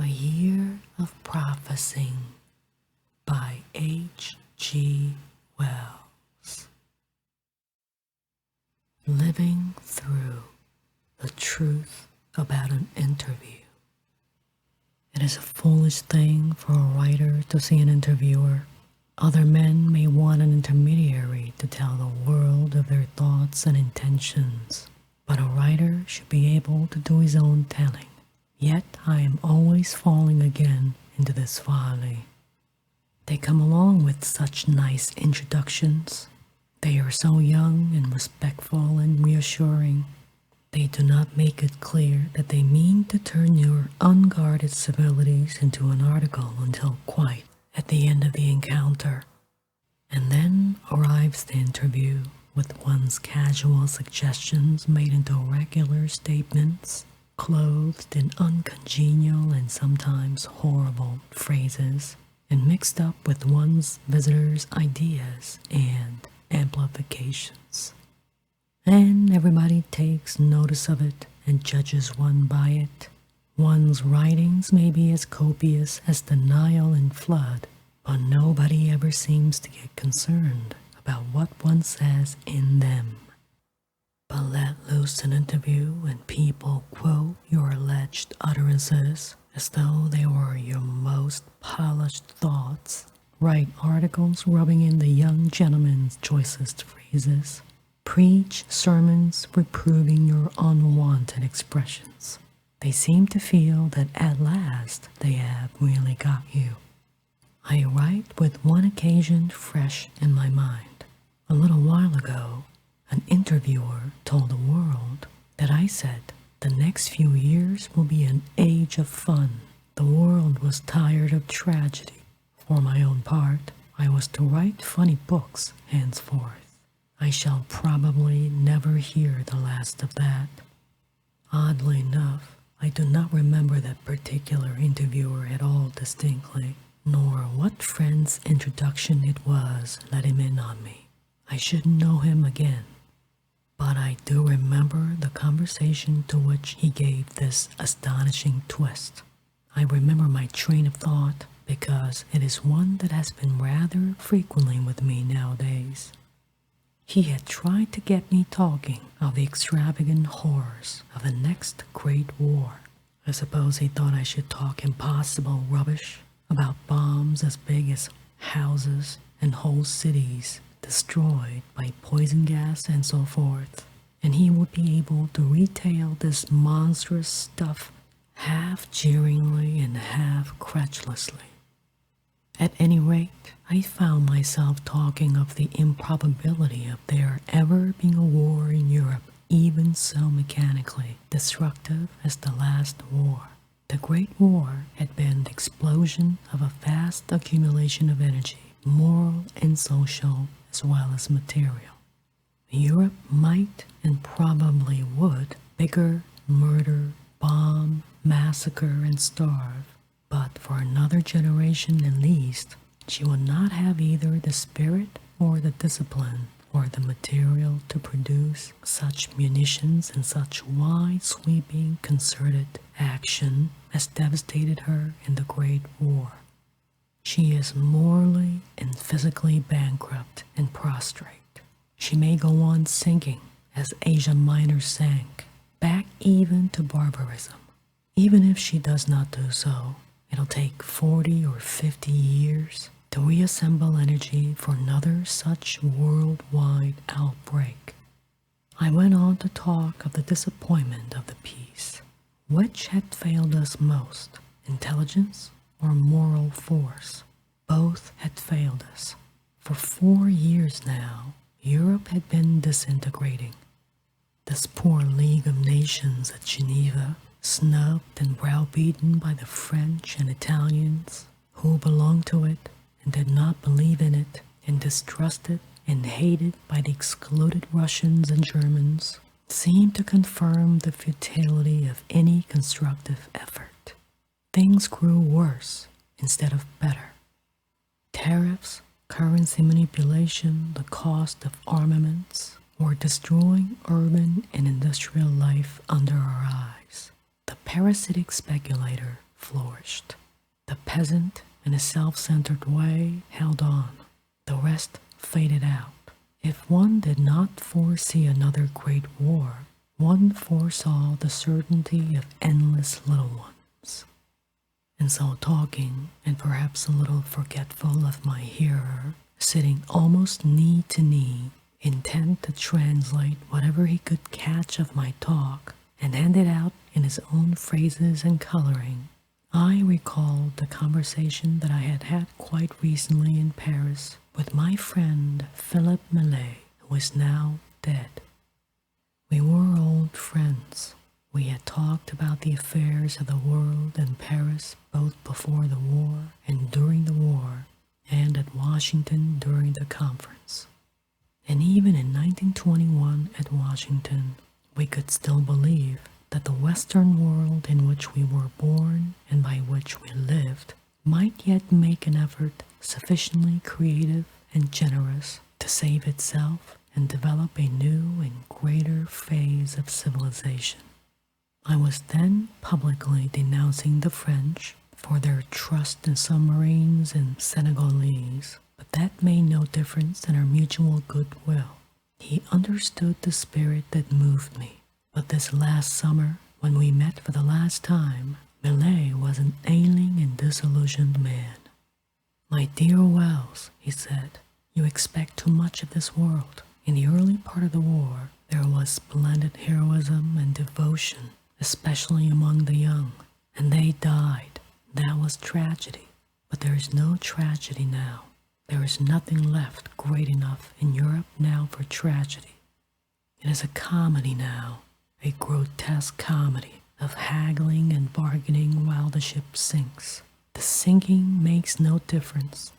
A Year of Prophesying by H.G. Wells. Living through the truth about an interview. It is a foolish thing for a writer to see an interviewer. Other men may want an intermediary to tell the world of their thoughts and intentions, but a writer should be able to do his own telling. Yet I am always falling again into this folly. They come along with such nice introductions. They are so young and respectful and reassuring. They do not make it clear that they mean to turn your unguarded civilities into an article until quite at the end of the encounter. And then arrives the interview with one's casual suggestions made into regular statements, clothed in uncongenial and sometimes horrible phrases, and mixed up with one's visitor's ideas and amplifications. And everybody takes notice of it and judges one by it. One's writings may be as copious as the Nile in flood, but nobody ever seems to get concerned about what one says in them. But let loose an interview and people quote your alleged utterances as though they were your most polished thoughts. Write articles rubbing in the young gentleman's choicest phrases. Preach sermons reproving your unwanted expressions. They seem to feel that at last they have really got you. I write with one occasion fresh in my mind. A little while ago, an interviewer told the world that I said the next few years will be an age of fun. The world was tired of tragedy. For my own part, I was to write funny books henceforth. I shall probably never hear the last of that. Oddly enough, I do not remember that particular interviewer at all distinctly, nor what friend's introduction it was let him in on me. I shouldn't know him again. But I do remember the conversation to which he gave this astonishing twist. I remember my train of thought because it is one that has been rather frequently with me nowadays. He had tried to get me talking of the extravagant horrors of the next great war. I suppose he thought I should talk impossible rubbish about bombs as big as houses and whole cities destroyed by poison gas and so forth, and he would be able to retail this monstrous stuff half jeeringly and half credulously. At any rate, I found myself talking of the improbability of there ever being a war in Europe even so mechanically destructive as the last war. The Great War had been the explosion of a vast accumulation of energy, moral and social as well as material. Europe might and probably would bicker, murder, bomb, massacre, and starve, but for another generation at least, she would not have either the spirit or the discipline or the material to produce such munitions and such wide-sweeping, concerted action as devastated her in the Great War. She is morally and physically bankrupt and prostrate. She may go on sinking as Asia Minor sank, back even to barbarism. Even if she does not do so, it'll take 40 or 50 years to reassemble energy for another such worldwide outbreak. I went on to talk of the disappointment of the peace. Which had failed us most, intelligence or moral force? Both had failed us. For 4 years now, Europe had been disintegrating. This poor League of Nations at Geneva, snubbed and browbeaten by the French and Italians who belonged to it and did not believe in it, and distrusted and hated by the excluded Russians and Germans, seemed to confirm the futility of any constructive effort. Things grew worse instead of better. Tariffs, currency manipulation, the cost of armaments were destroying urban and industrial life under our eyes. The parasitic speculator flourished. The peasant, in a self-centered way, held on. The rest faded out. If one did not foresee another great war, one foresaw the certainty of endless little ones. And so talking, and perhaps a little forgetful of my hearer, sitting almost knee to knee, intent to translate whatever he could catch of my talk, and hand it out in his own phrases and coloring, I recalled the conversation that I had had quite recently in Paris with my friend Philip Millet, who is now dead. We were old friends. We had talked about the affairs of the world in Paris both before the war and during the war, and at Washington during the conference. And even in 1921 at Washington, we could still believe that the Western world in which we were born and by which we lived might yet make an effort sufficiently creative and generous to save itself and develop a new and greater phase of civilization. I was then publicly denouncing the French for their trust in submarines and Senegalese, but that made no difference in our mutual goodwill. He understood the spirit that moved me. But this last summer, when we met for the last time, Millet was an ailing and disillusioned man. "My dear Wells," he said, "you expect too much of this world. In the early part of the war, there was splendid heroism and devotion, especially among the young, and they died. That was tragedy. But there is no tragedy now. There is nothing left great enough in Europe now for tragedy. It is a comedy now, a grotesque comedy of haggling and bargaining while the ship sinks. The sinking makes no difference.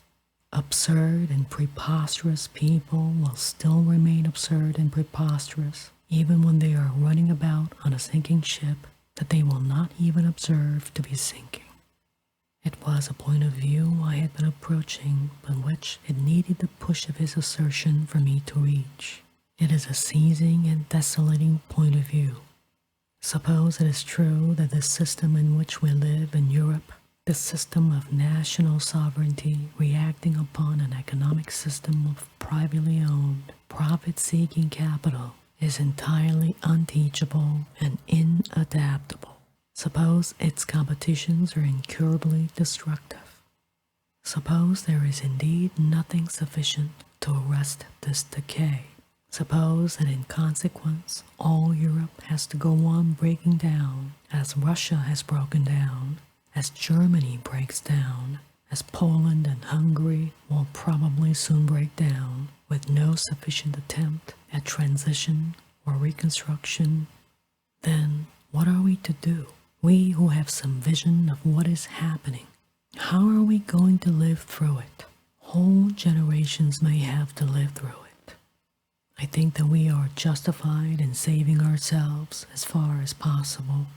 Absurd and preposterous people will still remain absurd and preposterous, even when they are running about on a sinking ship that they will not even observe to be sinking." It was a point of view I had been approaching, but which it needed the push of his assertion for me to reach. It is a seizing and desolating point of view. Suppose it is true that the system in which we live in Europe, the system of national sovereignty reacting upon an economic system of privately owned, profit-seeking capital, is entirely unteachable and inadaptable. Suppose its competitions are incurably destructive. Suppose there is indeed nothing sufficient to arrest this decay. Suppose that in consequence all Europe has to go on breaking down, as Russia has broken down, as Germany breaks down, as Poland and Hungary will probably soon break down, with no sufficient attempt at transition or reconstruction. Then what are we to do? We who have some vision of what is happening. How are we going to live through it? Whole generations may have to live through it. I think that we are justified in saving ourselves as far as possible.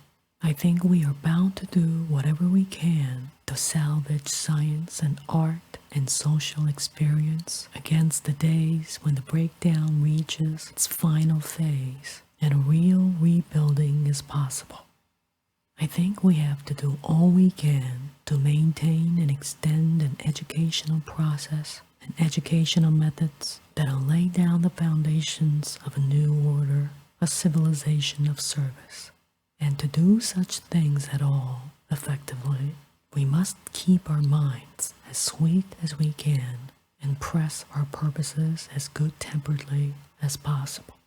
I think we are bound to do whatever we can to salvage science and art and social experience against the days when the breakdown reaches its final phase and real rebuilding is possible. I think we have to do all we can to maintain and extend an educational process and educational methods that'll lay down the foundations of a new order, a civilization of service. And to do such things at all effectively, we must keep our minds as sweet as we can and press our purposes as good-temperedly as possible.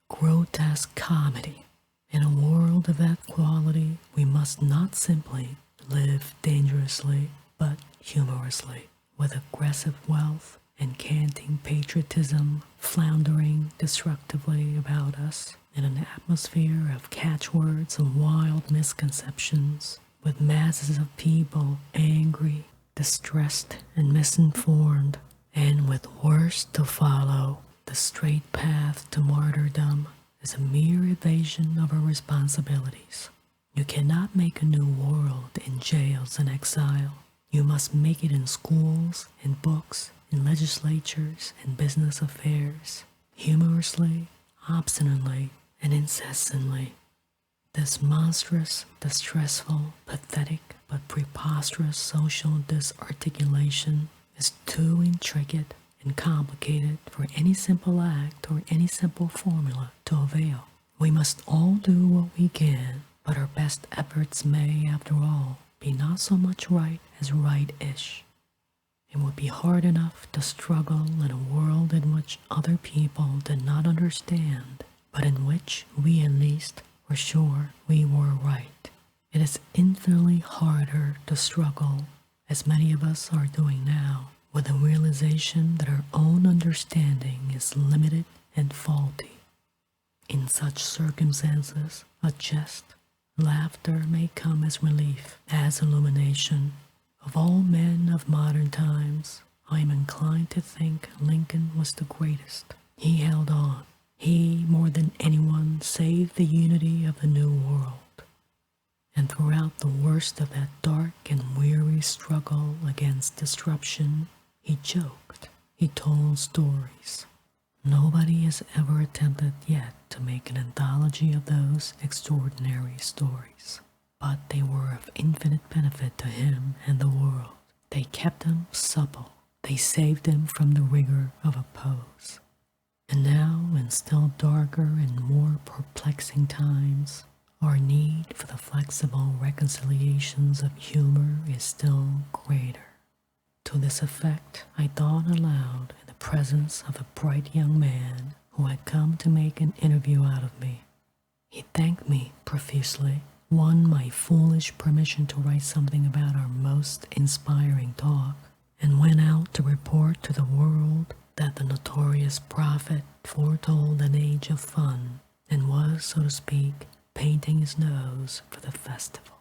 Grotesque comedy. In a world of that quality, we must not simply live dangerously, but humorously, with aggressive wealth and canting patriotism floundering destructively about us in an atmosphere of catchwords and wild misconceptions, with masses of people angry, distressed, and misinformed, and with worse to follow. The straight path to martyrdom is a mere evasion of our responsibilities. You cannot make a new world in jails and exile. You must make it in schools, in books, in legislatures, and business affairs, humorously, obstinately, and incessantly. This monstrous, distressful, pathetic, but but preposterous social disarticulation is too intricate and complicated for any simple act or any simple formula to avail. We must all do what we can, but our best efforts may, after all, be not so much right as right-ish. It would be hard enough to struggle in a world in which other people did not understand, but in which we at least were sure we were right. It is infinitely harder to struggle, as many of us are doing now, with the realization that our own understanding is limited and faulty. In such circumstances, a jest, laughter may come as relief, as illumination. Of all men of modern times, I am inclined to think Lincoln was the greatest. He held on. He, more than anyone, saved the unity of the New World. And throughout the worst of that dark and weary struggle against disruption, he joked, he told stories. Nobody has ever attempted yet to make an anthology of those extraordinary stories, but they were of infinite benefit to him and the world. They kept him supple. They saved him from the rigor of a pose. And now, in still darker and more perplexing times, our need for the flexible reconciliations of humor is still greater. To this effect, I thought aloud in the presence of a bright young man who had come to make an interview out of me. He thanked me profusely, won my foolish permission to write something about our most inspiring talk, and went out to report to the world that the notorious prophet foretold an age of fun and was, so to speak, painting his nose for the festival.